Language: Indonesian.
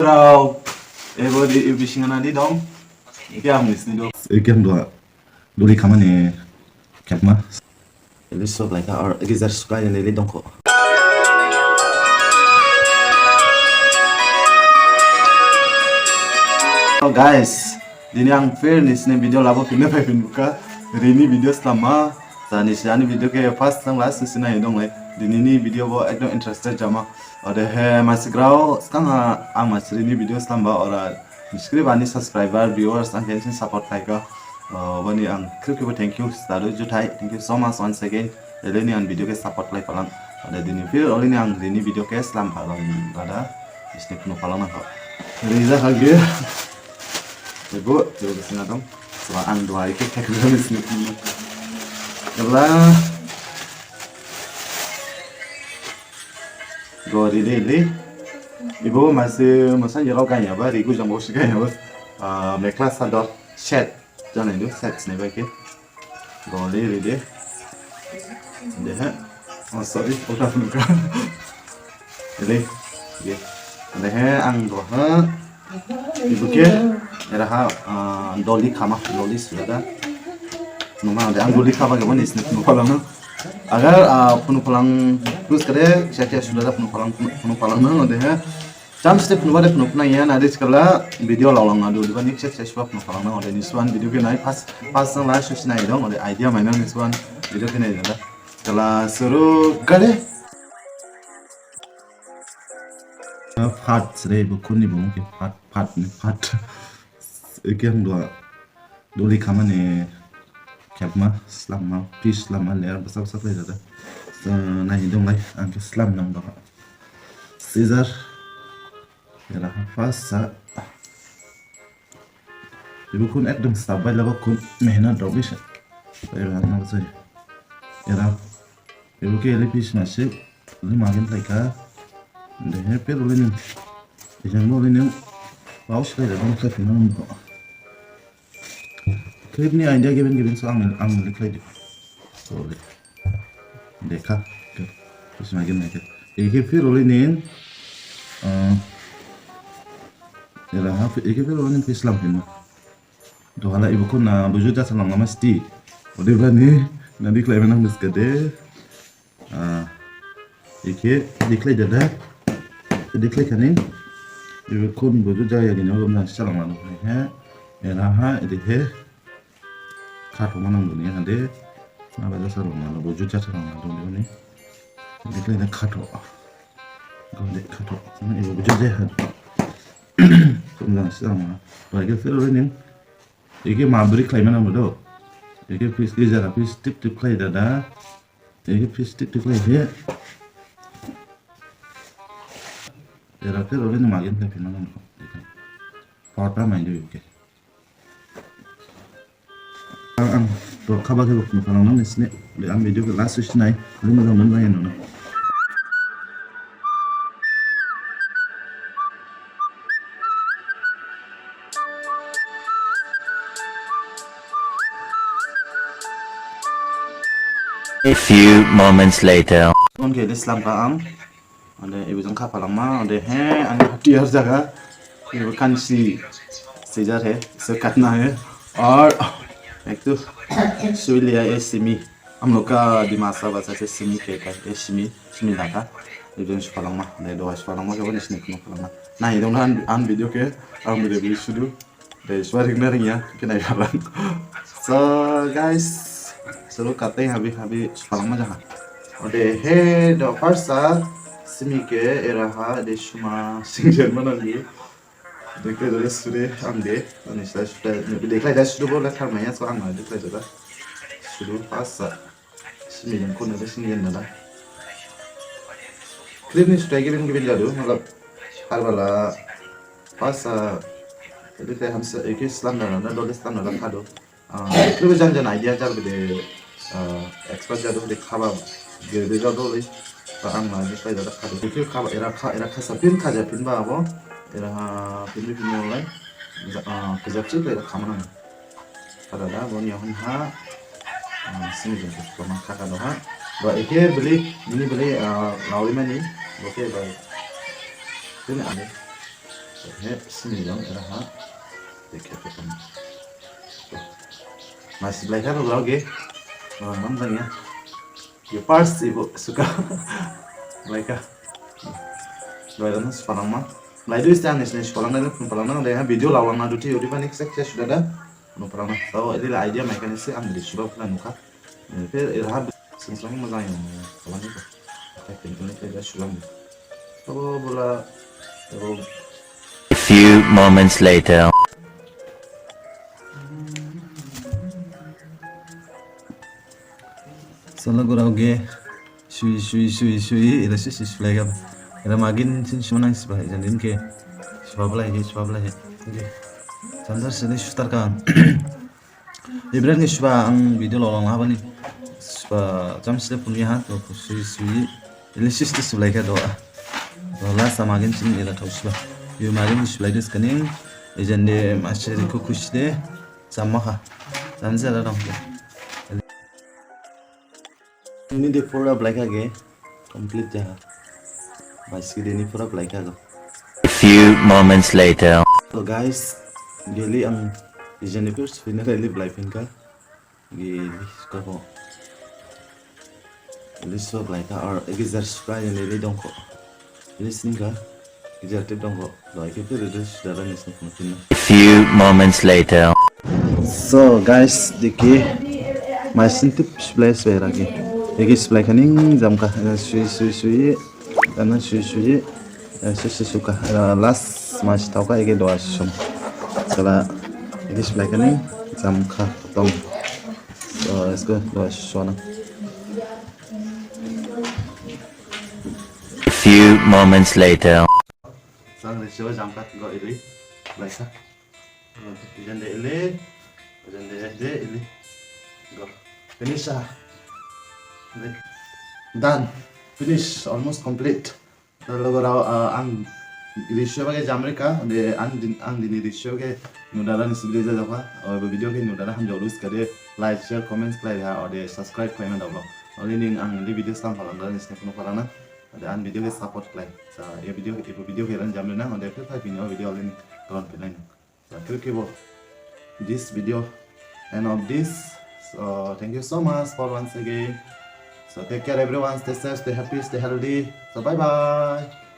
Rau, di bisingan di dong. Iki am nisni do. Iki am dua kamane kapma. Eli sob like or iki zar suka yang eli dong ko. Oh guys, dini ang fair nisni video labo pinna pai pin buka. Rini video selama tani sini video ke first sang last sini dong like. Dini ni video bo ekdom interested jama. Ada he masih grau sekarang ang masih ini video selama orang subscribe ani subscriber viewers ang kalian support mereka wani ang krip thank you selalu jutai thank you so much once again jadi ni ang video ke support like palang ada di video oleh ni ang ini video ke selama palang ada isnek no palang nak Riza lagi ibu coba kesini dong soal ang dua hari ke kekerasan isnek kalau Gori deh, ibu masih jarau kaya apa? Riku jam bos kaya apa? Mekla sadar set, jangan itu set nih baik. Gori deh, oh sorry, udah lupa. Jadi, deh, ang doa, ibu ke, era doli kama, doli sudah. Nomor ada ang doli kama gimana isnek lupa lama. Agar penumpang terus kere saya sudah ada penumpang nang ada ya jam step penumpang ya nanti sekala video laulang adu di bani saya sebab penumpang nang ada niswan video ke naik pas sang lah susah naik dong ada idea mainan niswan video ke naik dah sekala seru kere part sere bukan ni mungkin part yang dua kamane kapma selama peace selama leer besar lagi ada nah hidung lagi angke selam nang doa Caesar ya lah fasa ibu kun ekdom stabil lah kun mehna dobis ya lah nang saya ya lah ibu ke lebih masih lebih makin lagi deh pero ini jangan mau ini paus lagi dong saya final Clip ni idea given so ang liklay di. So deka ke terus lagi naik. Iki fir ulinin ya lah iki fir ulinin Islam pinu. Dohala ibu kun na bujuda salam namaste. Ode bani nabi klay menang biskade. Iki diklay dada. Diklay kanin. Ibu kun bujuda ya gini ulum na salam namaste. Ya lah ini Kado mana dunia ada, apa dasar mana wujud jasa mana dunia ni, ini kena kado, gondek kado, ini ibu wujud jahat, kemudian sama, bagi film ini, ini mabri klaim mana mudo, ini fish kerja tapi tip klaim dada, ini fish tip klaim dia, ya film ini makin klaim mana mudo, foto main juga. Ang to kaba ke lokno kana nan isne le am video ke last isnai le ma zaman bayan no A few moments later on ke Islam ka am ande ibu jang ka palang ma ande he an hatiar jaga ibu kan si sejar hai sekat na hai और एक तो सुलिया एसिमी हम लोग का दिमाग सा बचा से सिमी के का एसिमी सिमी लगा itu sekolah mah dari doa sekolah mah coba disini kena sekolah mah nah itu an video ke am review sudah dari suara ya kena jalan so guys selalu katanya habis sekolah mah jangan udah he do farsa simi ke eraha de cuma sing Jerman lagi deklar dari sudah amde, ini sudah deklar dari sudah boleh karmanya so angah deklar sudah pas sembilan kon ada sembilan nada. Klip ni sudah given jadu, malah harbala pas deklar hamsa ek Islam nada, dua Islam nada kado. Klip jangan idea jar bede expert jadu dek khaba gede jadu le, angah deklar jadu kado. Klip khaba era khasapin khajapin ba abo. Era pilih mulai kerja cip era kamera pada dah boni yang ha sini jadi cuma kakak doa bah ini beli lauli mana ni oke baik ini ada He sini dong era ha. Dekhe apa masih belajar lagi. Orang ya. Ya pars ibu suka mereka. Doakan sepanang mah. Lai itu istilah nih sepanang deh video lawan nadu ti udah panik seksi sudah dah. Numpang tahu ini lah idea mereka nih sih ambil sudah pulang nuka. Tapi irhab selama mazang yang kawan itu. Tapi ini kita sudah. Kalau bola A few moments later. Salah gurau ge sui ila sih flag up ila magin sin semanang sebab jandin ke sebab lah ya sandar sini shooter kan ibarat ni sebab ang video lolong apa nih sebab jam sudah punya hat to sui ila sih flag up doa doa sama magin sin ila kau sebab yu magin flag up scaning jande masih ku kush deh sama ha jangan ada dong ini dia pura black aja, complete ya. Masih ini pura black aja. A few moments later. So guys, gili ang Jennifer sebenarnya black pink kan? Gili kau gili so black or exer spray yang dong kok. Gili sini kan? Exer tip dong kok. Doa kita itu sudah ada nih mungkin. A few moments later. So guys, diki masih tip spray lagi. Egi sebelah kaning jam kah sui karena sui suka last masih tahu kah egi doa sum setelah egi sebelah kaning jam kah potong so let's go doa suana A few moments later. sang resio jam kah go ini baik kah jangan deh ini go finish ah. Done. Finish. Almost complete. Kalau ang irisyo bagai jamreka, de ang din irisyo ke nudara ni sebelah jaga apa? Video ke nudara ham jauh sekali like, share, comment, like ya, de subscribe kau yang dah belum. Oleh ni ang di video sekarang kalau nudara ni sekarang parana, de ang video ke support like. So ya video ke ran jamrena, de kita video oleh ni kawan penanya. So kira this video end of this. So thank you so much for once again. So take care everyone, stay safe, stay happy, stay healthy. So bye bye.